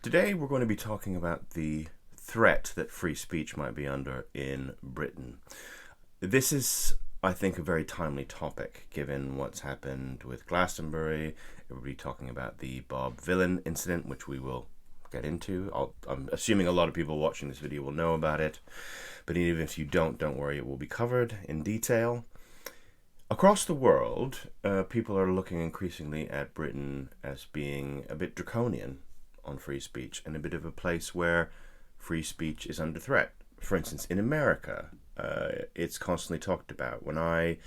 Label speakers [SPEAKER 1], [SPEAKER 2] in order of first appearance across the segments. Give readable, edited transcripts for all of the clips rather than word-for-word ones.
[SPEAKER 1] Today we're going to be talking about the threat that free speech might be under in Britain. This is, I think, a very timely topic given what's happened with Glastonbury. Everybody talking about the Bob Vylan incident, which we will get into. I'm assuming a lot of people watching this video will know about it, but even if you don't worry, it will be covered in detail. Across the world, people are looking increasingly at Britain as being a bit draconian on free speech and a bit of a place where free speech is under threat. For instance, in America, it's constantly talked about. When I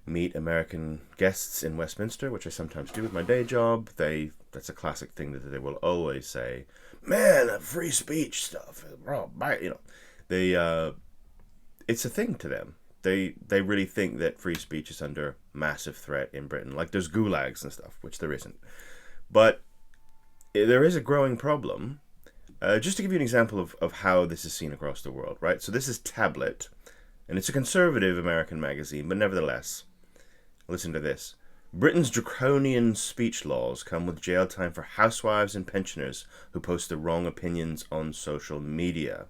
[SPEAKER 1] meet American guests in Westminster, which I sometimes do with my day job, that's a classic thing that they will always say, "Man, that free speech stuff, it's a thing to them. They really think that free speech is under massive threat in Britain. Like there's gulags and stuff, which there isn't. But there is a growing problem. Just to give you an example of how this is seen across the world, right? So this is Tablet, and it's a conservative American magazine, but nevertheless, listen to this. Britain's draconian speech laws come with jail time for housewives and pensioners who post the wrong opinions on social media.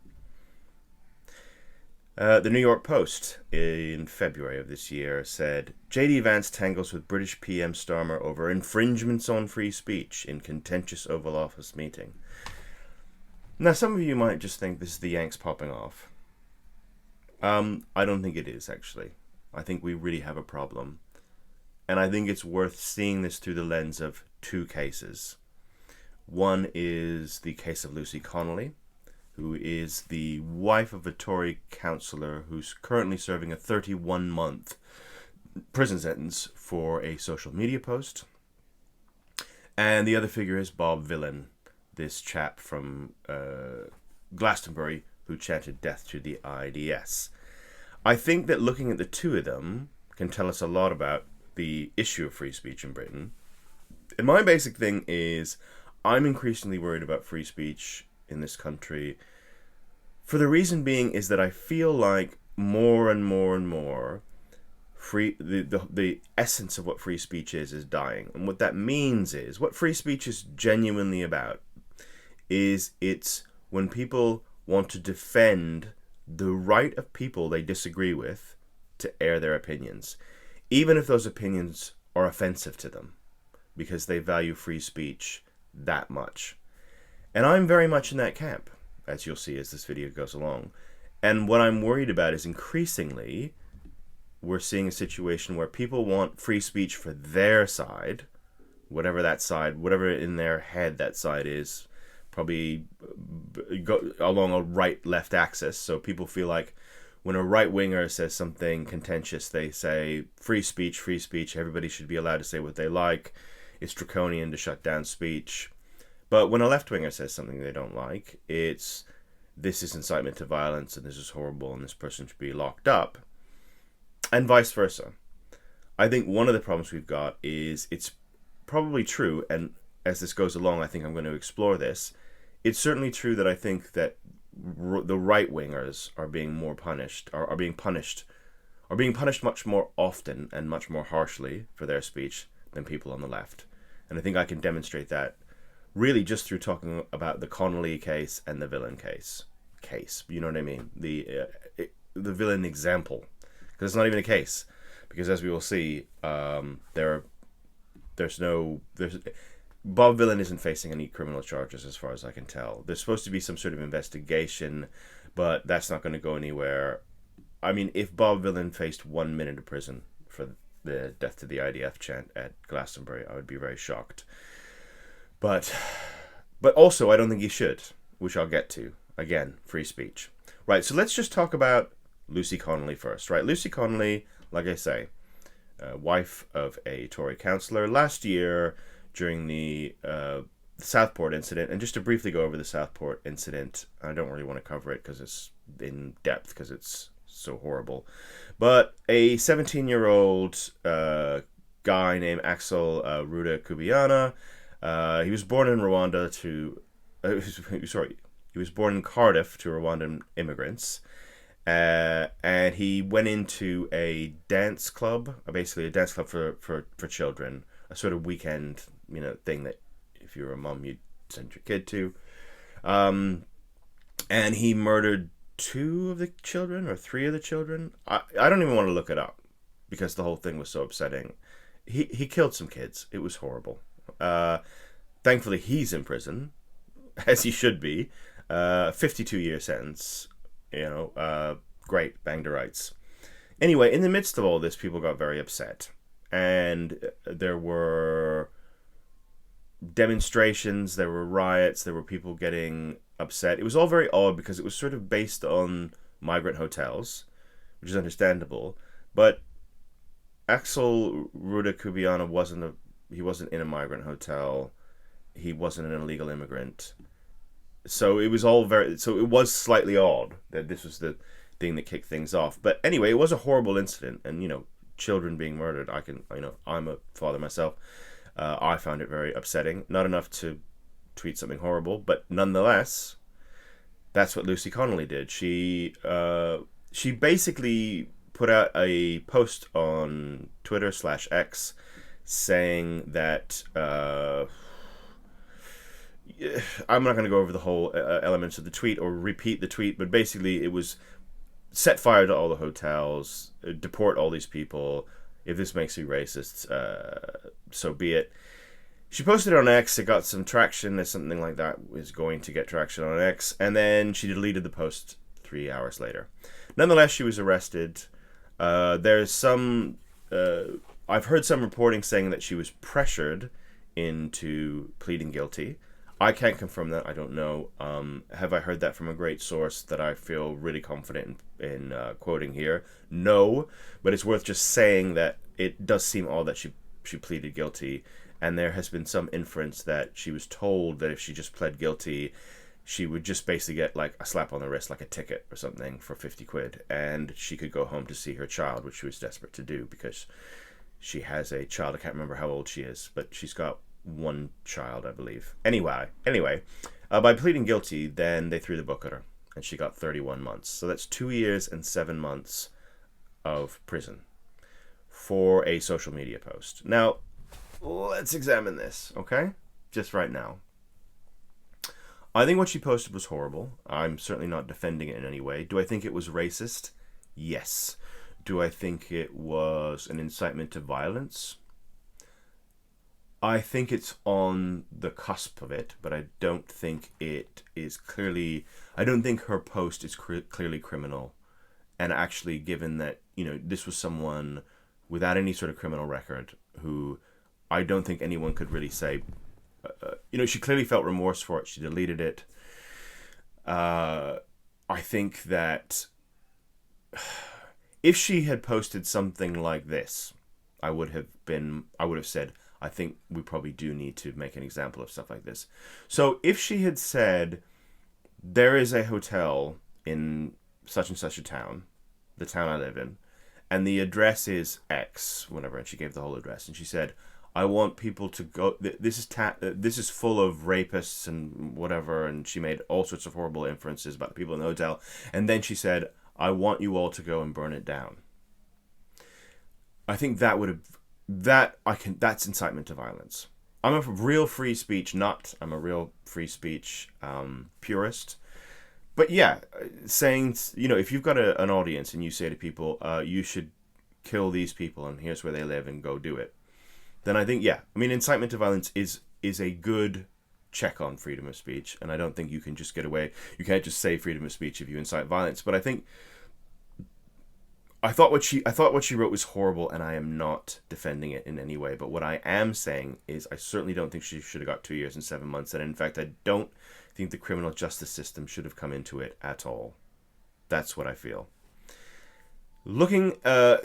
[SPEAKER 1] The New York Post in February of this year said, J.D. Vance tangles with British PM Starmer over infringements on free speech in contentious Oval Office meeting. Now, some of you might just think this is the Yanks popping off. I don't think it is, actually. I think we really have a problem. And I think it's worth seeing this through the lens of two cases. One is the case of Lucy Connolly, who is the wife of a Tory councillor who's currently serving a 31-month prison sentence for a social media post. And the other figure is Bob Vylan, this chap from Glastonbury who chanted death to the IDS. I think that looking at the two of them can tell us a lot about the issue of free speech in Britain. And my basic thing is I'm increasingly worried about free speech in this country, for the reason being is that I feel like more and more the essence of what free speech is dying. And what that means is what free speech is genuinely about is it's when people want to defend the right of people they disagree with to air their opinions, even if those opinions are offensive to them, because they value free speech that much. And I'm very much in that camp, as you'll see as this video goes along. And what I'm worried about is increasingly we're seeing a situation where people want free speech for their side, whatever in their head that side is, probably go along a right-left axis. So people feel like when a right-winger says something contentious, they say, free speech, everybody should be allowed to say what they like. It's draconian to shut down speech. But when a left-winger says something they don't like, this is incitement to violence and this is horrible and this person should be locked up, and vice versa. I think one of the problems we've got is it's probably true, and as this goes along, I think I'm going to explore this. It's certainly true that I think that the right-wingers are being punished much more often and much more harshly for their speech than people on the left. And I think I can demonstrate that really just through talking about the Connolly case and the Vylan case. You know what I mean? The Vylan example, because it's not even a case, because as we will see, there's Bob Vylan isn't facing any criminal charges as far as I can tell. There's supposed to be some sort of investigation, but that's not going to go anywhere. I mean, if Bob Vylan faced 1 minute of prison for the death to the IDF chant at Glastonbury, I would be very shocked. But also, I don't think he should, which I'll get to. Again, free speech. Right, so let's just talk about Lucy Connolly first, right? Lucy Connolly, like I say, wife of a Tory councillor. Last year, during the Southport incident, and just to briefly go over the Southport incident, I don't really want to cover it because it's in depth, because it's so horrible. But a 17-year-old guy named Axel Ruda Kubiana, he was born in Rwanda he was born in Cardiff to Rwandan immigrants, and he went into a dance club, basically a dance club for children, a sort of weekend, thing that if you're a mum, you'd send your kid to. And he murdered 2 of the children or 3 of the children. I don't even want to look it up because the whole thing was so upsetting. He killed some kids. It was horrible. Thankfully, he's in prison, as he should be. 52-year sentence. Great, bang to rights. Anyway, in the midst of all this, people got very upset. And there were demonstrations, there were riots, there were people getting upset. It was all very odd because it was sort of based on migrant hotels, which is understandable. But Axel Ruda wasn't in a migrant hotel. He wasn't an illegal immigrant. So it was slightly odd that this was the thing that kicked things off. But anyway, it was a horrible incident, and children being murdered. I'm a father myself. I found it very upsetting. Not enough to tweet something horrible, but nonetheless, that's what Lucy Connolly did. She basically put out a post on Twitter /X saying that I'm not going to go over the whole elements of the tweet or repeat the tweet, but basically it was set fire to all the hotels, deport all these people. If this makes you racist, so be it. She posted it on X. It got some traction. There's something like that is going to get traction on X. And then she deleted the post 3 hours later. Nonetheless, she was arrested. There's some... I've heard some reporting saying that she was pressured into pleading guilty. I can't confirm that. I don't know. Have I heard that from a great source that I feel really confident in quoting here? No, but it's worth just saying that it does seem odd that she pleaded guilty, and there has been some inference that she was told that if she just pled guilty, she would just basically get like a slap on the wrist, like a ticket or something for 50 quid, and she could go home to see her child, which she was desperate to do because she has a child. I can't remember how old she is, but she's got 1 child, I believe. Anyway, by pleading guilty, then they threw the book at her, and she got 31 months. So that's 2 years and 7 months of prison for a social media post. Now, let's examine this, okay? Just right now. I think what she posted was horrible. I'm certainly not defending it in any way. Do I think it was racist? Yes. Do I think it was an incitement to violence? I think it's on the cusp of it, but I don't think it is clearly... I don't think her post is clearly criminal. And actually, given that, this was someone without any sort of criminal record who I don't think anyone could really say... she clearly felt remorse for it. She deleted it. I think that if she had posted something like this, I would have said, I think we probably do need to make an example of stuff like this. So if she had said, there is a hotel in such and such a town, the town I live in, and the address is X, whatever, and she gave the whole address, and she said, I want people to go, this is full of rapists and whatever, and she made all sorts of horrible inferences about the people in the hotel, and then she said, I want you all to go and burn it down. I think that would have... that's incitement to violence. I'm a real free speech nut. I'm a real free speech purist. But yeah, saying, if you've got an audience and you say to people, you should kill these people and here's where they live and go do it, then I think, incitement to violence is a good check on freedom of speech. And I don't think you can just get away. You can't just say freedom of speech if you incite violence. But I think... I thought what she wrote was horrible, and I am not defending it in any way. But what I am saying is I certainly don't think she should have got 2 years and 7 months. And in fact, I don't think the criminal justice system should have come into it at all. That's what I feel.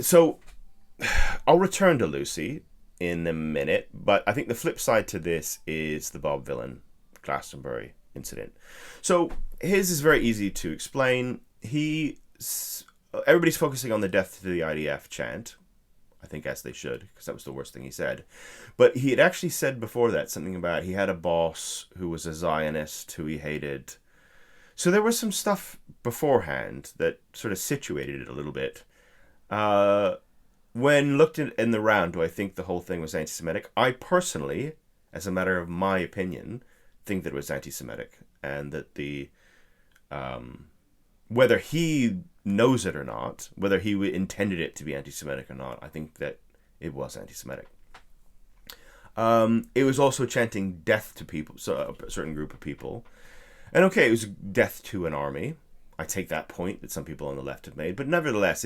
[SPEAKER 1] So I'll return to Lucy in a minute, but I think the flip side to this is the Bob Vylan Glastonbury incident. So his is very easy to explain. Everybody's focusing on the death to the IDF chant. I think as they should, because that was the worst thing he said. But he had actually said before that something about he had a boss who was a Zionist who he hated. So there was some stuff beforehand that sort of situated it a little bit. When looked in the round, do I think the whole thing was anti-Semitic? I personally, as a matter of my opinion, think that it was anti-Semitic, and that whether he knows it or not, whether he intended it to be anti-Semitic or not, I think that it was anti-Semitic. It was also chanting death to people, so a certain group of people. And okay, it was death to an army. I take that point that some people on the left have made, but nevertheless,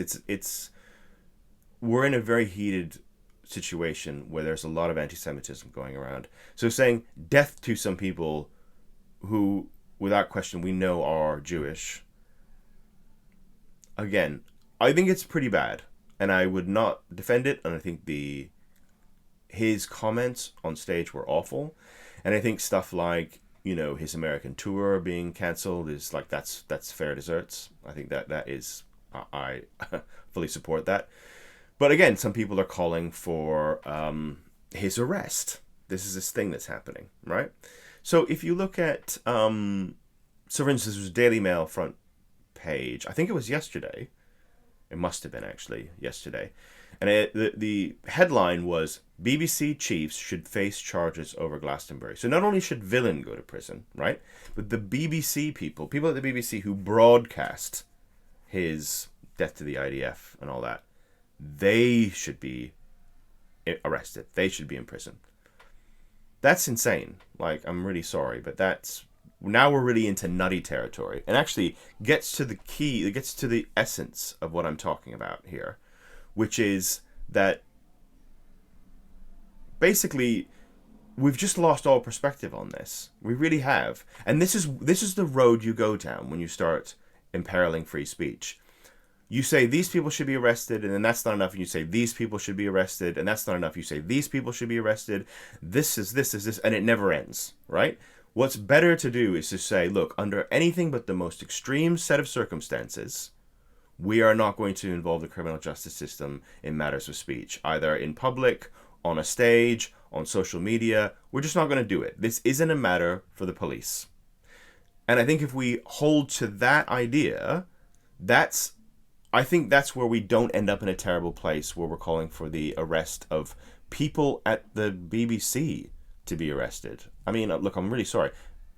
[SPEAKER 1] we're in a very heated situation where there's a lot of anti-Semitism going around. So saying death to some people who, without question, we know are Jewish, again, I think it's pretty bad, and I would not defend it. And I think his comments on stage were awful, and I think stuff like, his American tour being cancelled is like, that's fair desserts. I think that is, I fully support that. But again, some people are calling for his arrest. This is this thing that's happening, right? So if you look at, so for instance, there's a Daily Mail front page. I think it was yesterday. It must have been actually yesterday. And the headline was, BBC chiefs should face charges over Glastonbury. So not only should Vylan go to prison, right? But the BBC people at the BBC who broadcast his death to the IDF and all that, they should be arrested. They should be in prison. That's insane. Like, I'm really sorry, but now we're really into nutty territory, and actually gets to the key, it gets to the essence of what I'm talking about here, which is that basically we've just lost all perspective on this. We really have. And this is the road you go down when you start imperiling free speech. You say these people should be arrested, and then that's not enough, and you say these people should be arrested, and that's not enough. You say these people should be arrested. This is this, and it never ends, right? What's better to do is to say, look, under anything but the most extreme set of circumstances, we are not going to involve the criminal justice system in matters of speech, either in public, on a stage, on social media. We're just not going to do it. This isn't a matter for the police. And I think if we hold to that idea, I think that's where we don't end up in a terrible place where we're calling for the arrest of people at the BBC to be arrested. I mean, look, I'm really sorry.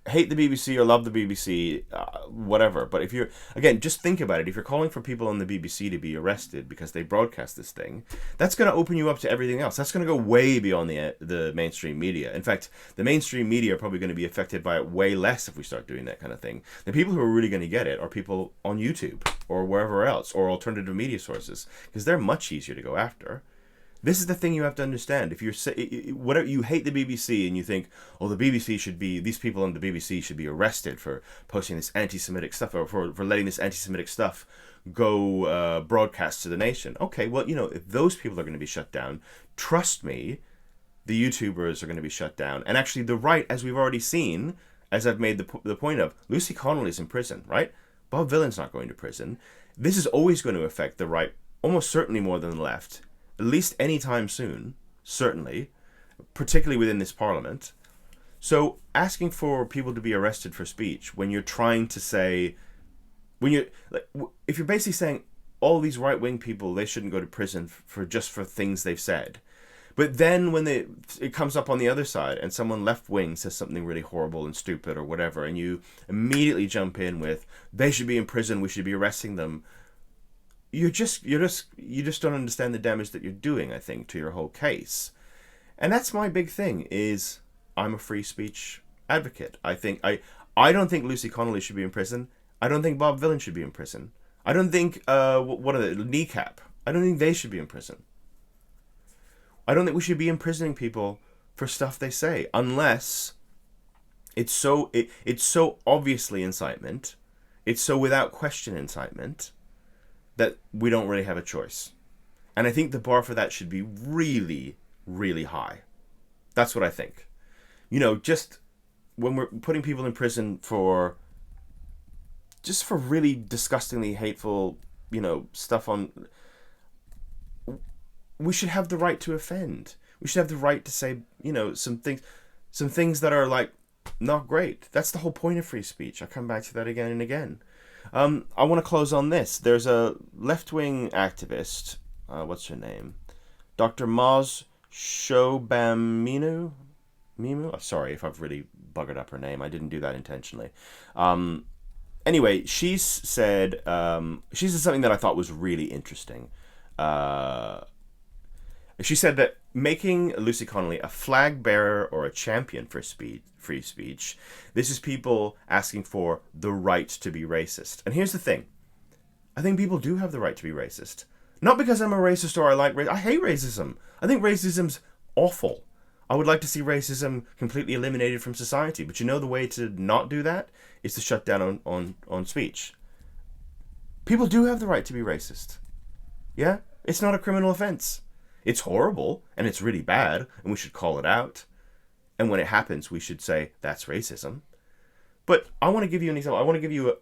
[SPEAKER 1] Hate the BBC or love the BBC, whatever. But if you're, again, just think about it. If you're calling for people on the BBC to be arrested because they broadcast this thing, that's going to open you up to everything else. That's going to go way beyond the mainstream media. In fact, the mainstream media are probably going to be affected by it way less if we start doing that kind of thing. The people who are really going to get it are people on YouTube or wherever else, or alternative media sources, because they're much easier to go after. This is the thing you have to understand. If you're whatever, you hate the BBC and you think, oh, these people on the BBC should be arrested for posting this anti-Semitic stuff, or for letting this anti-Semitic stuff go broadcast to the nation. Okay, well, if those people are going to be shut down, trust me, the YouTubers are going to be shut down. And actually, the right, as we've already seen, as I've made the point of, Lucy Connolly is in prison, right? Bob Vylan's not going to prison. This is always going to affect the right, almost certainly more than the left. At least anytime soon, certainly, particularly within this parliament. So asking for people to be arrested for speech when you're trying to say, if you're basically saying all these right-wing people, they shouldn't go to prison for things they've said. But then when it comes up on the other side and someone left-wing says something really horrible and stupid or whatever, and you immediately jump in with, they should be in prison, we should be arresting them. You just don't understand the damage that you're doing, I think, to your whole case. And that's my big thing, is I'm a free speech advocate. I don't think Lucy Connolly should be in prison. I don't think Bob Vylan should be in prison. I don't think Kneecap. I don't think they should be in prison. I don't think we should be imprisoning people for stuff they say, unless it's so obviously incitement, it's so without question incitement, that we don't really have a choice. And I think the bar for that should be really, really high. That's what I think. Just when we're putting people in prison for really disgustingly hateful, stuff on, we should have the right to offend. We should have the right to say, some things that are like not great. That's the whole point of free speech. I come back to that again and again. I want to close on this. There's a left-wing activist, what's her name? Dr. Maz Shobaminu? Sorry if I've really buggered up her name. I didn't do that intentionally. Anyway, she said something that I thought was really interesting. She said that making Lucy Connolly a flag bearer or a champion for free speech, this is people asking for the right to be racist. And here's the thing. I think people do have the right to be racist. Not because I'm a racist or I hate racism. I think racism's awful. I would like to see racism completely eliminated from society. But you know the way to not do that is to shut down on speech. People do have the right to be racist. Yeah? It's not a criminal offense. It's horrible, and it's really bad, and we should call it out. And when it happens, we should say, that's racism. But I want to give you an example. I want to give you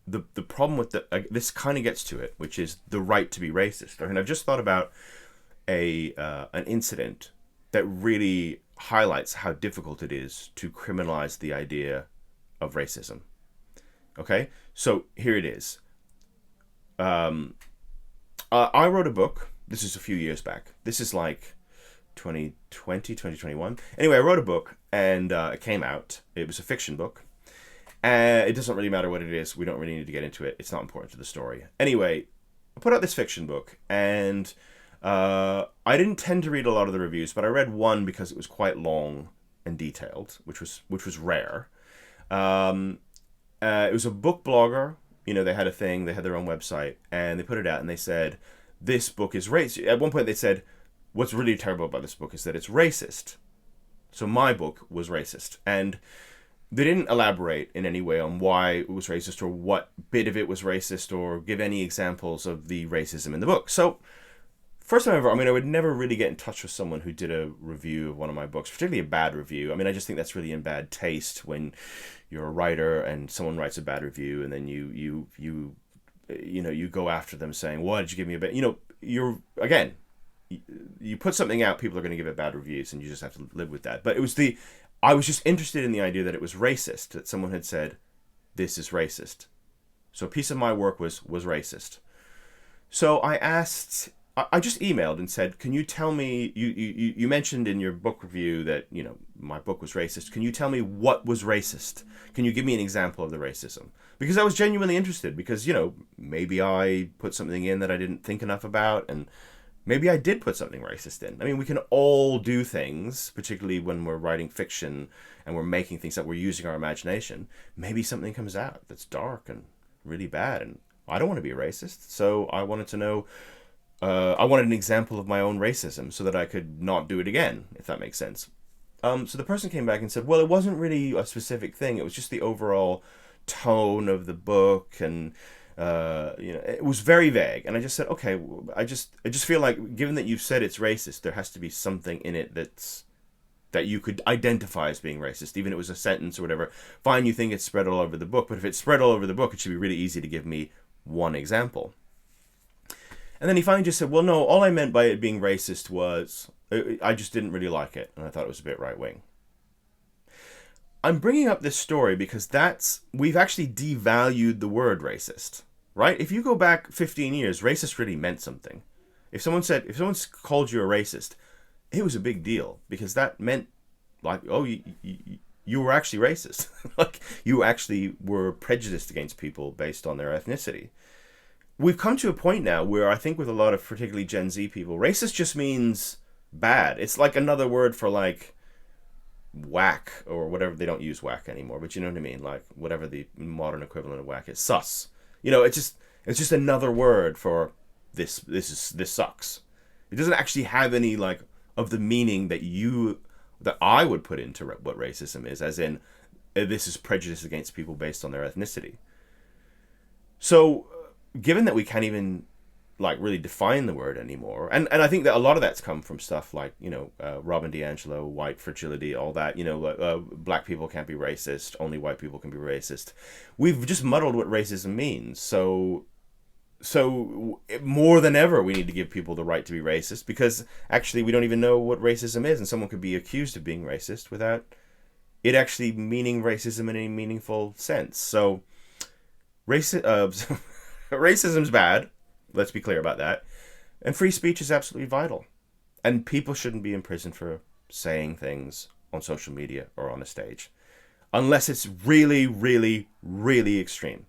[SPEAKER 1] the problem with this kind of gets to it, which is the right to be racist. And I've just thought about an incident that really highlights how difficult it is to criminalize the idea of racism. Okay? So here it is. I wrote a book. This is a few years back. This is like 2020, 2021. Anyway, I wrote a book, and it came out. It was a fiction book. It doesn't really matter what it is. We don't really need to get into it. It's not important to the story. Anyway, I put out this fiction book, and I didn't tend to read a lot of the reviews, but I read one because it was quite long and detailed, which was rare. It was a book blogger. You know, they had a thing. They had their own website, and they put it out, and they said, this book is racist. At one point, they said, what's really terrible about this book is that it's racist. So my book was racist. And they didn't elaborate in any way on why it was racist or what bit of it was racist or give any examples of the racism in the book. So, first time ever, I would never really get in touch with someone who did a review of one of my books, particularly a bad review. I just think that's really in bad taste when you're a writer and someone writes a bad review and then you go after them saying, why did you give me a bad... You put something out, people are going to give it bad reviews, and you just have to live with that. But I was just interested in the idea that it was racist, that someone had said, this is racist. So a piece of my work was racist. So I just emailed and said, can you tell me, you mentioned in your book review that, my book was racist. Can you tell me what was racist? Can you give me an example of the racism? Because I was genuinely interested, because, maybe I put something in that I didn't think enough about, and maybe I did put something racist in. We can all do things, particularly when we're writing fiction and we're making things up, we're using our imagination. Maybe something comes out that's dark and really bad, and I don't want to be a racist, so I wanted to know, I wanted an example of my own racism so that I could not do it again, if that makes sense. So the person came back and said, well, it wasn't really a specific thing, it was just the overall tone of the book, and it was very vague. And I just said, okay, I just feel like, given that you've said it's racist, there has to be something in it that you could identify as being racist, even if it was a sentence or whatever. Fine, you think it's spread all over the book, but if it's spread all over the book, it should be really easy to give me one example. And then he finally just said, well, no, all I meant by it being racist was, I just didn't really like it, and I thought it was a bit right-wing. I'm bringing up this story because we've actually devalued the word racist, right? If you go back 15 years, racist really meant something. If someone called you a racist, it was a big deal, because that meant, like, oh, you were actually racist. Like, you actually were prejudiced against people based on their ethnicity. We've come to a point now where I think with a lot of particularly Gen Z people, racist just means bad. It's like another word for, like, whack, or whatever. They don't use whack anymore, but you know what I mean, like whatever the modern equivalent of whack is. Sus. It's just another word for this sucks. It doesn't actually have any, like, of the meaning that I would put into what racism is, as in, this is prejudice against people based on their ethnicity. So given that we can't even, like, really define the word anymore, and I think that a lot of that's come from stuff like, Robin DiAngelo, white fragility, all that, black people can't be racist, only white people can be racist. We've just muddled what racism means. So more than ever, we need to give people the right to be racist, because actually we don't even know what racism is, and someone could be accused of being racist without it actually meaning racism in any meaningful sense. So racism's bad. Let's be clear about that. And free speech is absolutely vital. And people shouldn't be in prison for saying things on social media or on a stage, unless it's really, really, really extreme.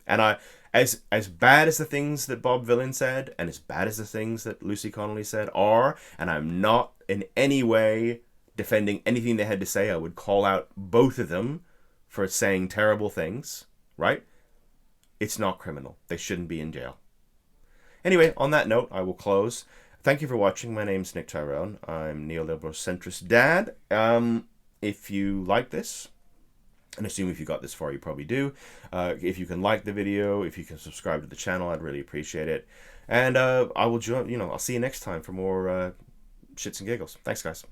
[SPEAKER 1] And as bad as the things that Bob Vylan said, and as bad as the things that Lucy Connolly said are, and I'm not in any way defending anything they had to say, I would call out both of them for saying terrible things, right? It's not criminal. They shouldn't be in jail. Anyway, on that note, I will close. Thank you for watching. My name's Nick Tyrone. I'm neoliberal centrist dad. If you like this, and assume if you got this far, you probably do. If you can like the video, if you can subscribe to the channel, I'd really appreciate it. And I will join. I'll see you next time for more shits and giggles. Thanks, guys.